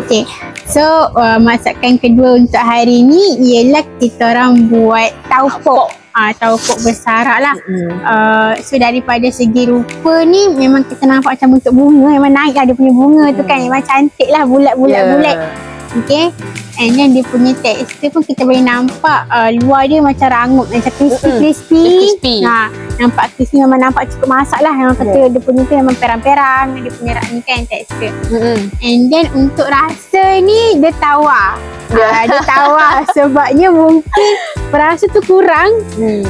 Okay, so masakan kedua untuk hari ni ialah kita orang buat taupok. Taupok bersarak lah. So daripada segi rupa ni memang kita nampak macam bentuk bunga, memang naik lah dia punya bunga tu kan, memang cantik lah, bulat-bulat. Okay, and then dia punya tekstur pun kita boleh nampak luar dia macam rangup, macam crispy. Nampak crispy, memang nampak cukup masak lah. Memang kata dia punya tu memang perang-perang, dia punya ni kan tekstur. And then untuk rasa ni dia tawar. Dia tawar sebabnya mungkin perasa tu kurang,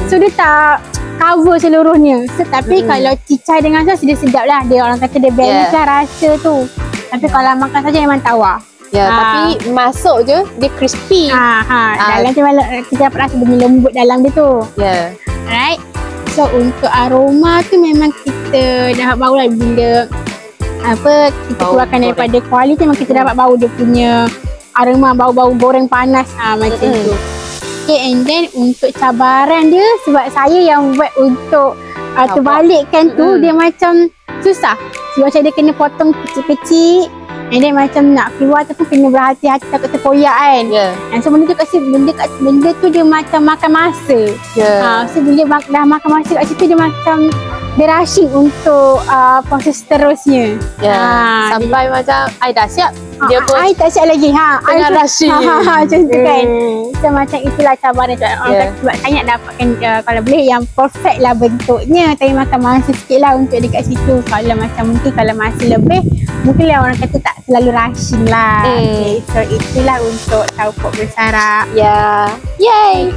so dia tak cover seluruhnya. So tapi kalau cicai dengan sos dia sedap lah. Dia orang kata dia balance lah rasa tu. Tapi kalau makan saja memang tawar. Tapi masuk je dia crispy. Dalam tu kita dapat rasa bunyi lembut dalam dia tu. Alright. So untuk aroma tu memang kita dah bau lah bila kita keluarkan daripada kuali tu, memang kita dapat bau dia punya aroma, bau-bau goreng panas macam tu. Okay, and then untuk cabaran dia, sebab saya yang buat untuk terbalikkan tu, dia macam susah. Sebab dia kena potong kecil-kecil. And then macam nak keluar tu pun kena berhati-hati, takut terkoyak kan. And so benda tu benda tu dia macam makan masa. So bila dah makan masa kat situ, dia macam dia rushing untuk proses seterusnya. Sampai macam I dah siap, dia pun I tak siap lagi. tengah rushing. Macam tu kan. So macam itulah cabaran tu. Sebab saya nak dapatkan kalau boleh yang perfect lah bentuknya, tapi makan masa sikit lah untuk dekat situ. Kalau macam mungkin kalau masa lebih, mungkin lah orang kata tak terlalu rushing lah. Okay, so itulah untuk taupok bersarak. Yay!